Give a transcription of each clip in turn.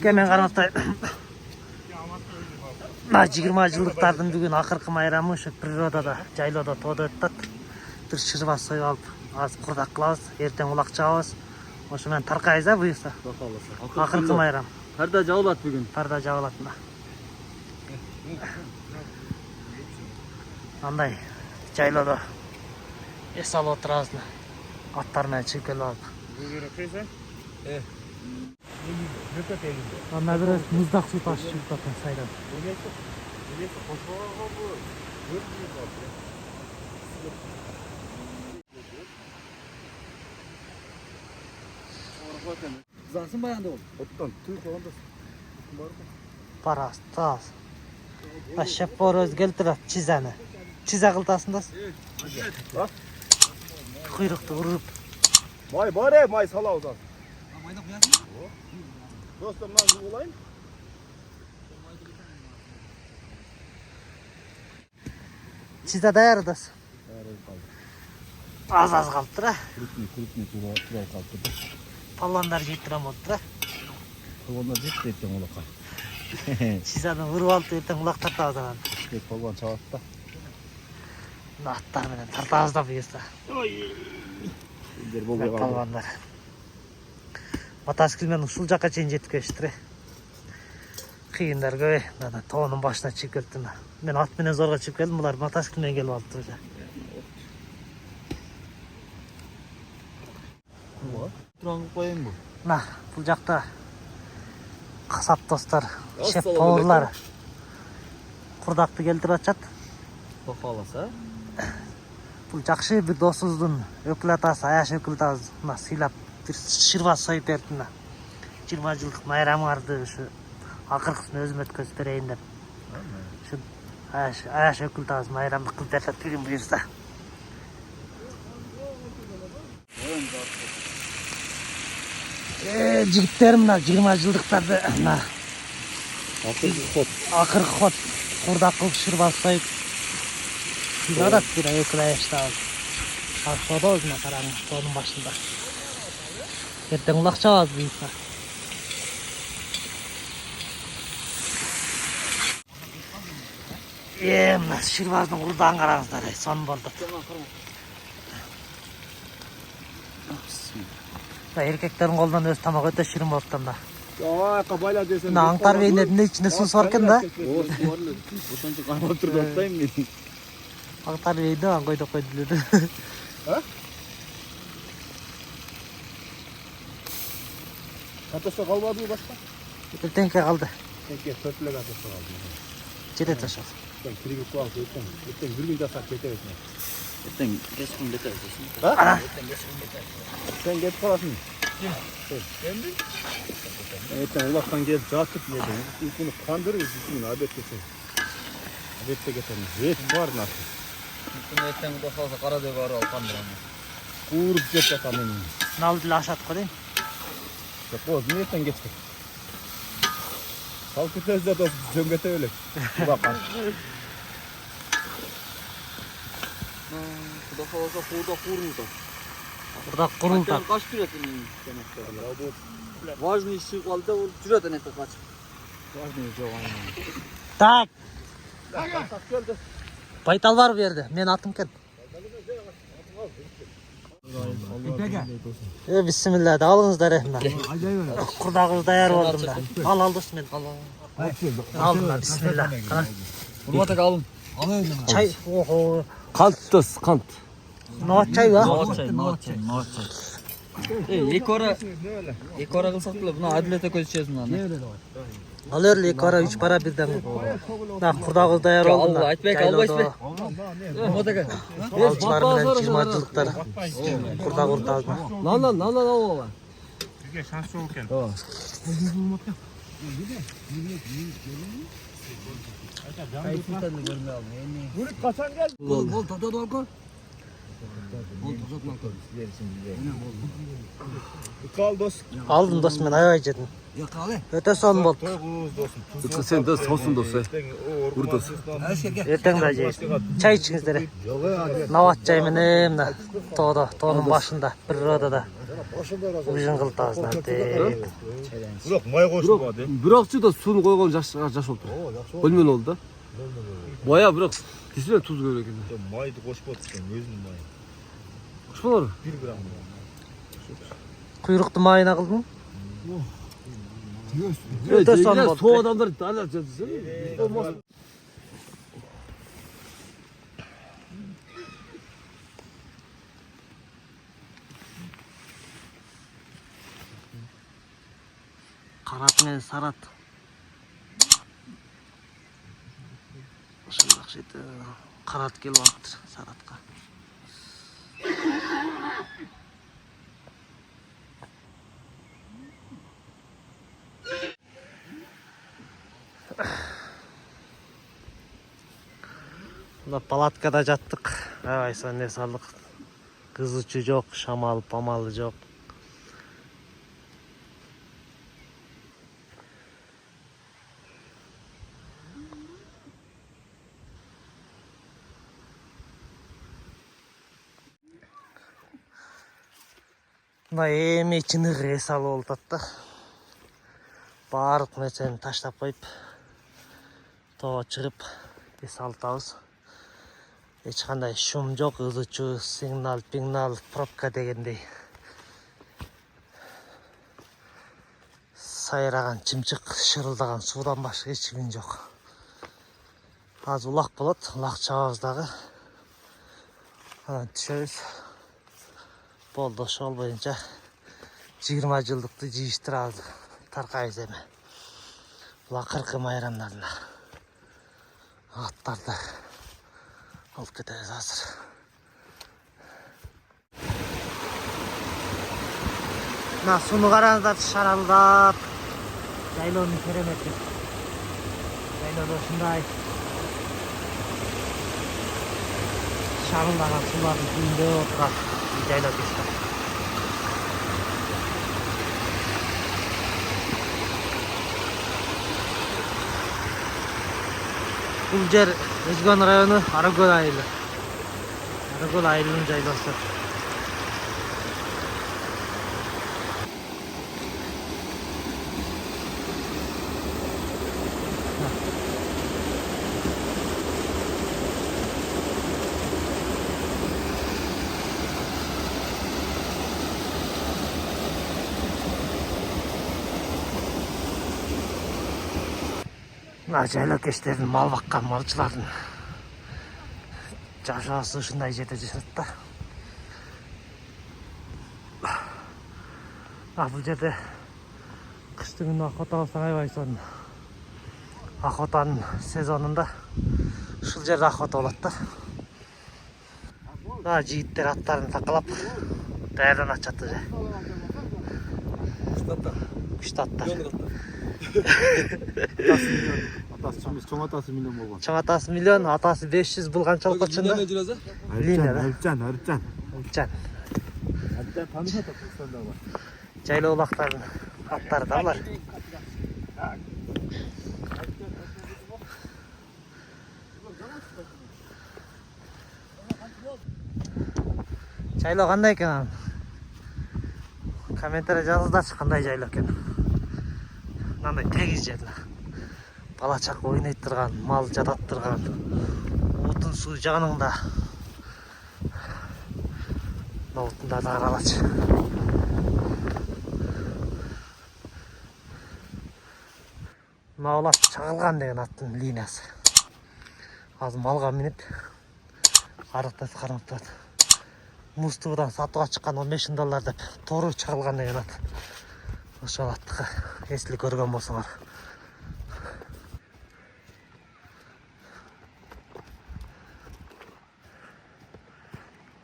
Kemen Karmatay. 20 жылдықтардың бүгін ақырқы майрамы şu природада, жайлоодо тоодо өтөт. Bir шырбас союп алып, аз курдак кылабыз, эртең улак чабабыз. Ошо менен таркайбыз а буюрса. Акыркы майрам. Парда жабылат бүгүн. Парда жабылат мына. Андай жайлоодо эс алып отурабыз мына. Аттар менен чийкелеп алып. Анда бир муздак суу ташып жүрүп атат сайрап. Zansın bayandı ol. Ottан түй кылганда барбы? Парас, таз. Ашап бороз келтирет чизаны. Чиза кылтасындас. Куйрукту уруп. Май бар май салабыз ал. Майда куясың? Достор мына болайын. Чиза даярдас. Az калыптыр а. Крупный тура калыптыр. Палландар жетирем болуптур а. Палландар жетти эртең улакка. Чизаны уруп алып эртең улак тартабыз анан. Паллан чабат да. Аттар менен тартабыз да буюрса. Дер болбой калды. Палландар. Мотоцикл менен ушул жакка чейин жетип келиштир. Кыйындар көп. Мына тоонун башына чыгып келдим. Мен ат менен зорго чыгып келдим, булар мотоцикл менен келип алыптыр уже. Туран коюн бу. Мына бул жакта касап достор, шеп поварлар курдакты келтирип атышат. Бакаласа. Бул жакшы бир досубуздун өкүл атасы, аяш өкүл атабыз мына сыйлап бир шырба союп берди мына. 20 жылдык майрамыңарды ушу акыркысын өзүм өткөзүп берейин деп. Ушу аяш өкүл атабыз майрамды кылып берет бүгүн буюрса. Жигиттер мына 20 жылдыктарды мына акыркы ход курдак кылып шырба союп сыйладат бир өкүл аяштабыз. Ашоодобуз мына караңыз тоонун башында. Эртең улак чабабыз буюрса. Мына шырбаздын курдагын караңыздар, сон болду. Эркектердин колунан өз тамак өтө ширин болуп да. Aa bayla desen. Мына аңтар бейнетинде ичинде суу бар экен да. Ошончо кармап туруп атпайм мен. Аңтар бейди аңгойдо койдулду. А? Атаса калбадыбы башка? Теңке калды. Теңке төртлөк атаса калды. Жете ташап. Sen kirgip koyalım ötten. Ötten bir gün tasar keteriz. Erten keskin betersin. Ana. Sen get kalasın. Kim? Sen mi? Ötten ulaktan gelip zatıp yedin. İlk bunu kandırırız. İlk adet kesin. Adette getirin. Zeyt var nasıl? Bunu erten de fazla kara dögörü al kandıramı. Kurup get yatamın. Naldı aşat koyayım. Koz niyetten geçtik. Kalkı tezde de cöngete öyle. Bakar. Kuda fazla kuda kuruldu. Burada kuruldu. Kaç türetin demektir. Важный işi kaldı o türeten ete kaç. Важный жауан. Так. Tak geldi. Baytal var bu yerde. Men atım ken. Bismillah da alыңыздар ehmə. Kurdağınız dayar oldu da. Al dostum men. Al bismillah. Urmatak alın. Çay. Oho. Kanttız kant. Noat çay var. Noat çay. İlk ora kılsak bile buna adilete koyacağız bundan. Al öyle ilk ara 3 para birden. Da kurdağınız dayar oldu da. Allah etmek Allah etmek. Urmatak. Alçılar bilen 20 жылдықтар. Kurda kurtağız da. Lan baba. Bizge şans yok ken. Ayıptan da görmüyor. Bulut kaçan geldi. Bol tata dolgu. Kal dost. Aldım dostum, ben aybay jedim. Öte son boldu. Sen de sosun dostu. Burada. Erteң да жейсиz. Çay içiңиздер. Нават чай менен мына тоонун башында, природада ужин кылтабыз мынтип. Бирок май коюшту ба де. Бирокчу да суну койгон жаш болуп тур. Бөлмөлүү болду да. Бая бирок дисиле туз көбүрөөк экен. Майды кошпот экен, өзүнүн майы. Кошполор. 1 грамм. Куйрукту майына кылдың? Өтө сон болду. Соо адамдар дала жазсын. Карат менен сарат. Ушундак жети. Карат келип алыптыр саратка. Мына палаткада жаттык. Аябай сонде салдык. Кызычы жок, шамал, памалы жок. Мына эми чыныгы эс алып болуп атат да. Баардык нерсени таштап коюп, тоого чыгып эс алабыз. Эч кандай шум жок, ызычуу, сигнал, пигнал, пробка дегендей. Сайраган чымчык, шырылдаган суудан башка эч ким жок. Азыр улак болот, улак чабабыз дагы. Анан түшөбүз. Болду, ошол боюнча 20 жылдыкты жыйыштырабыз. Таркайбыз эми. Бул акыркы майрамдарына аттарды алып кетебиз азыр. Мына сууну караңыздар, шаралдап. Жайлоонун керемети. Жайлоодо ушундай шарылдаган суулардын түбүндө отурат. Жайлоо кесип. Бул жер Өзгөн району Аракөл айылы. Аракөл айылынын жайлоосу. Мына жайлоо кештерин мал баккан малчылардын жашоосу ушундай жерде жашат да. Бул жерде кыштын күнү охота кылсаң аябай сонун. Охотанын сезонунда ушул жерде охота болот да. Мына жигиттер аттарын такалап даярданып атышат уже. Штаттар. Чоң атасы миллион болгон. Чоң атасы миллион, атасы 500 бул канчалык болчунда? Линия да. Арчан. Арчан. Арчан таанышат Түркістанда бар. Жайлоо улактардын аттары да булар. Жайлоо кандай экен анын? Комментарий жазыңыздарчы, кандай жайлоо экен. Мындай тегиз жер. Бала чак ойнойт турган, мал жатат турган, отун суу жаныңда. Отунда да каралачы. Мына улат Чагылган деген аттын линиясы. Азыр малга минип арыктап кармап турат. Музтуудан сатууга чыккан $15 деп Тору Чагылган деген ат. Ошол аттыкы эсли көргөн болсоңор.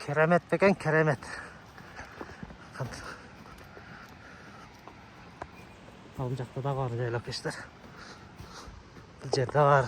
Keremet beken keremet. Alınacakta da var jайлоо кештер. Бұл жерде бар.